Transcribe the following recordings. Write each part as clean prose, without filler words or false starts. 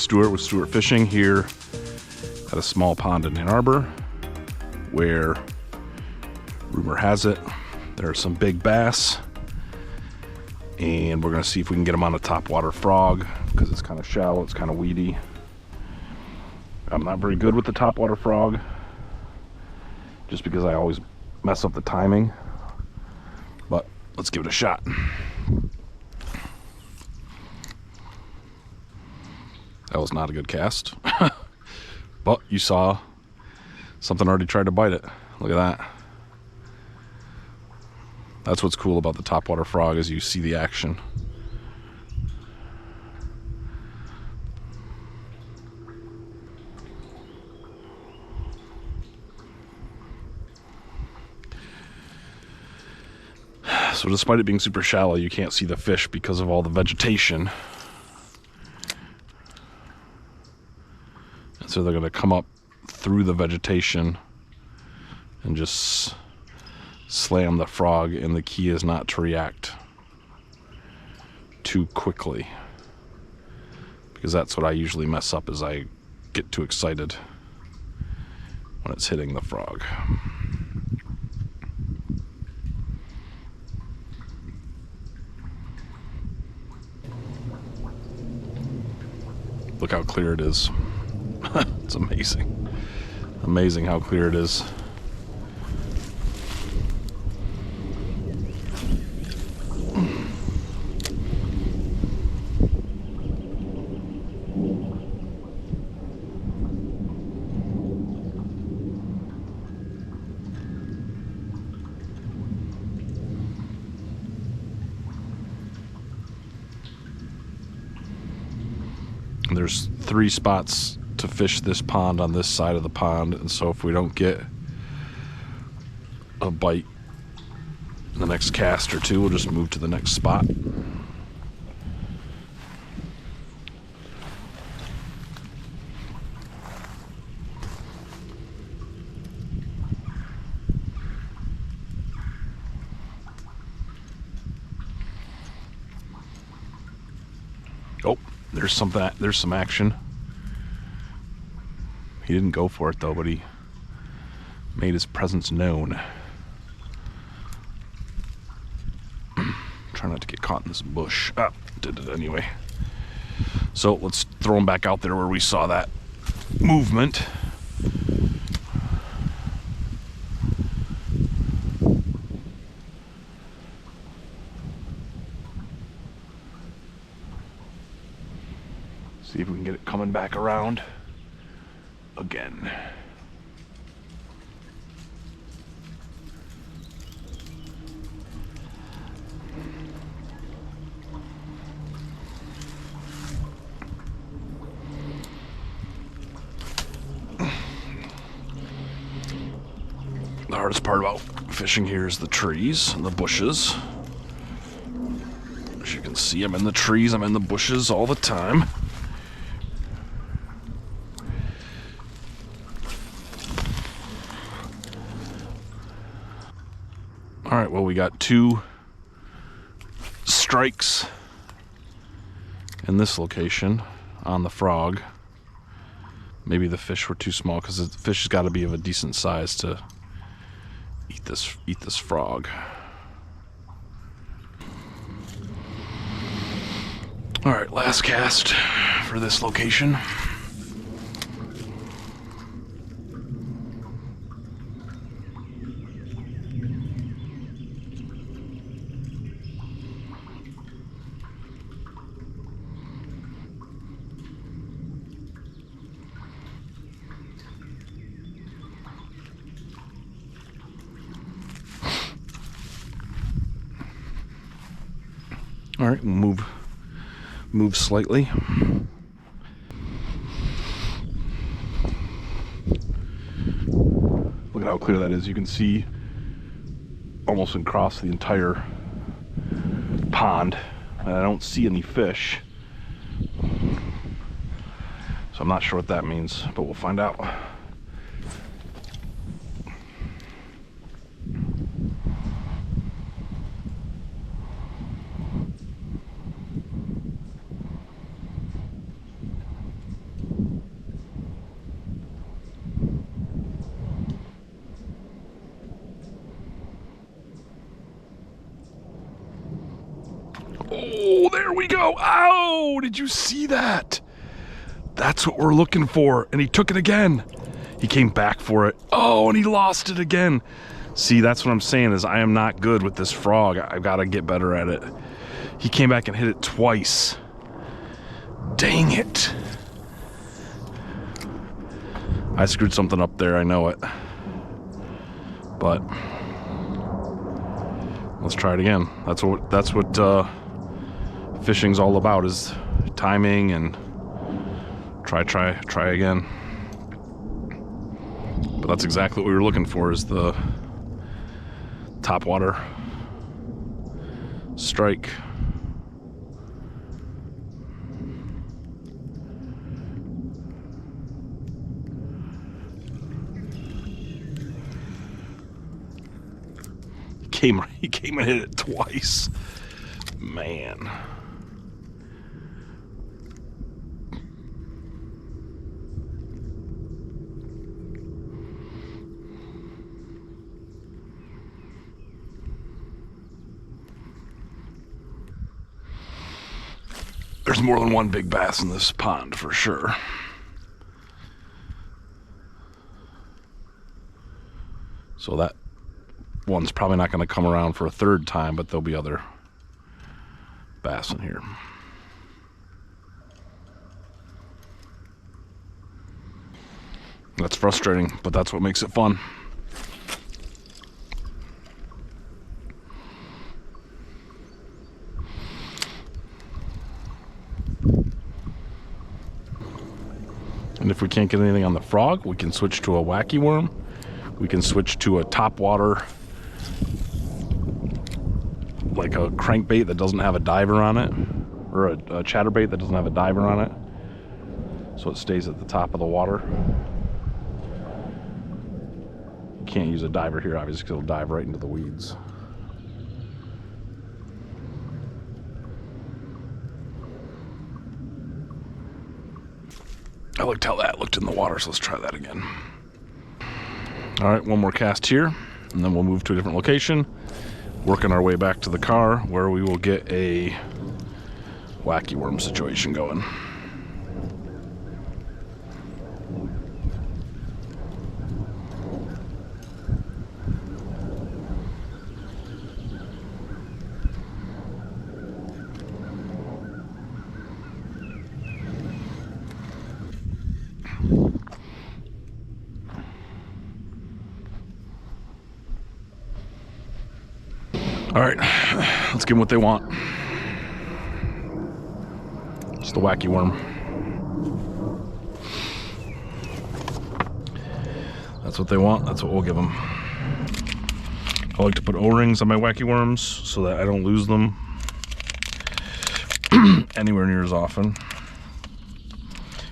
Stuart with Stuart Fishing here at a small pond in Ann Arbor where, rumor has it, there are some big bass, and we're gonna see if we can get them on a topwater frog because it's kind of shallow, it's kind of weedy. I'm not very good with the topwater frog just because I always mess up the timing, but let's give it a shot. That was not a good cast, but you saw something already tried to bite it. Look at that. That's what's cool about the topwater frog, is you see the action. So despite it being super shallow, you can't see the fish because of all the vegetation. And so they're going to come up through the vegetation and just slam the frog, and the key is not to react too quickly, because that's what I usually mess up, is I get too excited when it's hitting the frog. Look how clear it is. It's amazing. Amazing how clear it is. There's 3 spots to fish this pond on this side of the pond, and so if we don't get a bite in the next cast or two, we'll just move to the next spot. Oh, there's some action. He didn't go for it though, but he made his presence known. Try not to get caught in this bush. Ah, did it anyway. So let's throw him back out there where we saw that movement. See if we can get it coming back around again. The hardest part about fishing here is the trees and the bushes. As you can see, I'm in the trees, I'm in the bushes all the time. All right, well, we got 2 strikes in this location on the frog. Maybe the fish were too small, because the fish has got to be of a decent size to eat this frog. All right, last cast for this location. All right, we'll move slightly. Look at how clear that is. You can see almost across the entire pond, and I don't see any fish. So I'm not sure what that means, but we'll find out. we go. Ow! Did you see that? That's what we're looking for. And he took it again. He came back for it. Oh, and he lost it again. See, that's what I'm saying is I am not good with this frog. I've got to get better at it. He came back and hit it twice. Dang it. I screwed something up there, I know it. But let's try it again. That's what fishing's all about, is timing and try again. But that's exactly what we were looking for, is the topwater strike. He came and hit it twice. Man. There's more than one big bass in this pond for sure. So that one's probably not going to come around for a third time, but there'll be other bass in here. That's frustrating, but that's what makes it fun. And if we can't get anything on the frog, we can switch to a wacky worm. We can switch to a topwater, like a crankbait that doesn't have a diver on it, or a chatterbait that doesn't have a diver on it, so it stays at the top of the water. You can't use a diver here, obviously, because it'll dive right into the weeds. I liked how that looked in the water, so let's try that again. All right, one more cast here, and then we'll move to a different location, working our way back to the car where we will get a wacky worm situation going. All right, let's give them what they want. It's the wacky worm. That's what they want, that's what we'll give them. I like to put O-rings on my wacky worms so that I don't lose them anywhere near as often.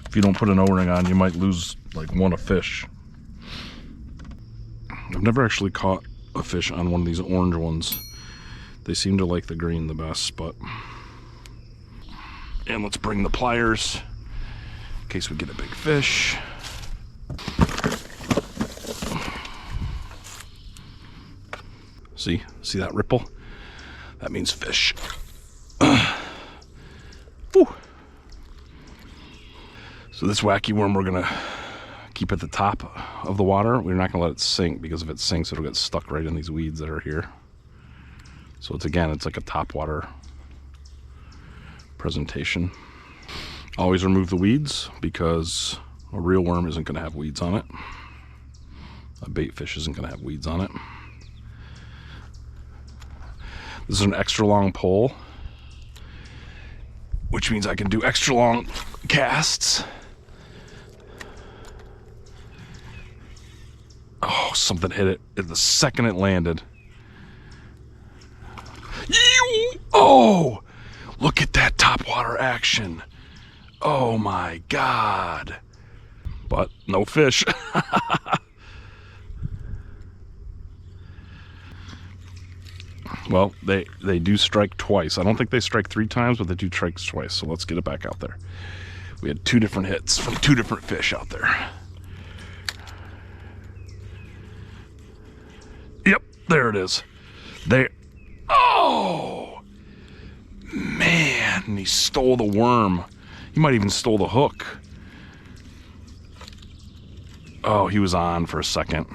If you don't put an O-ring on, you might lose like one a fish. I've never actually caught a fish on one of these orange ones. They seem to like the green the best, but... And let's bring the pliers in case we get a big fish. See that ripple? That means fish. Woo. So this wacky worm we're gonna keep at the top of the water. We're not gonna let it sink, because if it sinks, it'll get stuck right in these weeds that are here. So it's like a topwater presentation. Always remove the weeds, because a real worm isn't going to have weeds on it. A bait fish isn't going to have weeds on it. This is an extra long pole, which means I can do extra long casts. Oh, something hit it at the second it landed. Oh, look at that topwater action. Oh my God. But no fish. Well, they do strike twice. I don't think they strike 3 times, but they do strike twice. So let's get it back out there. We had 2 different hits from 2 different fish out there. Yep, there it is. There. Oh, man. And he stole the worm. He might even stole the hook. Oh, he was on for a second.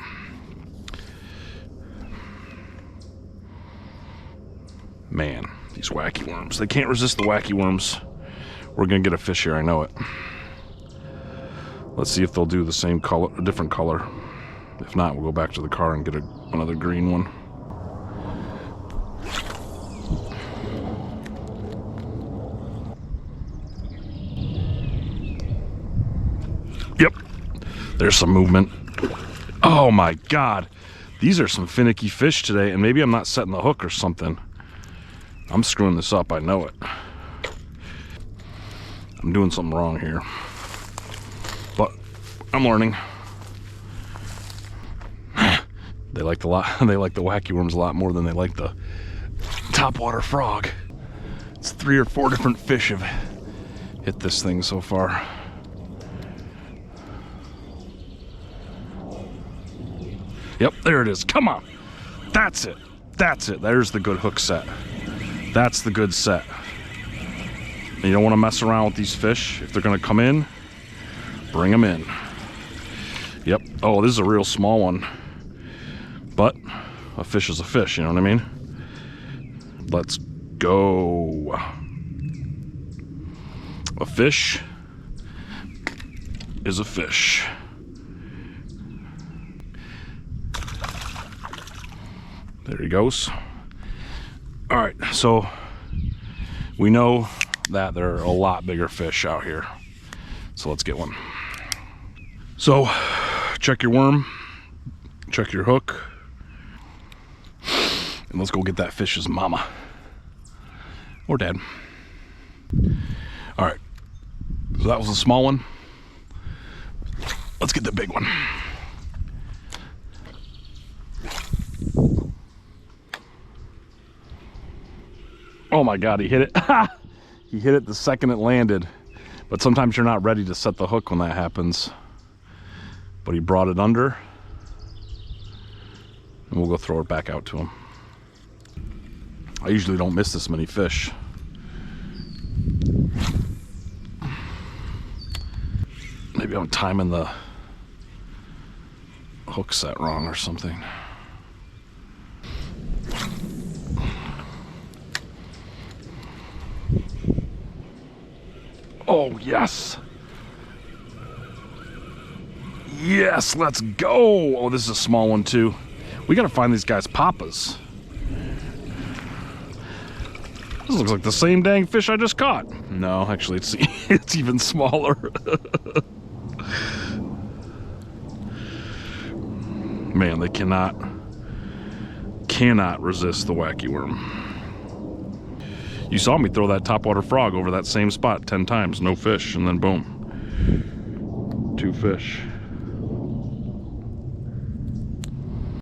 Man, these wacky worms. They can't resist the wacky worms. We're gonna get a fish here, I know it. Let's see if they'll do the same color, a different color. If not, we'll go back to the car and get another green one. Yep, there's some movement. Oh my God, these are some finicky fish today, and maybe I'm not setting the hook or something. I'm screwing this up, I know it. I'm doing something wrong here, but I'm learning. They like the wacky worms a lot more than they like the topwater frog. It's 3 or 4 different fish have hit this thing so far. Yep, there it is. Come on. That's it. That's it. There's the good hook set. That's the good set. And you don't want to mess around with these fish. If they're going to come in, bring them in. Yep. Oh, this is a real small one. But a fish is a fish, you know what I mean? Let's go. A fish is a fish. There he goes. All right, so we know that there are a lot bigger fish out here. So let's get one. So check your worm, check your hook, and let's go get that fish's mama or dad. All right, so that was a small one. Let's get the big one. Oh my God, he hit it. He hit it the second it landed. But sometimes you're not ready to set the hook when that happens. But he brought it under. And we'll go throw it back out to him. I usually don't miss this many fish. Maybe I'm timing the hook set wrong or something. Oh, yes. Yes, let's go. Oh, this is a small one too. We gotta find these guys papas. This looks like the same dang fish I just caught. No, actually it's even smaller. Man, they cannot resist the wacky worm. You saw me throw that topwater frog over that same spot 10 times, no fish, and then boom, 2 fish.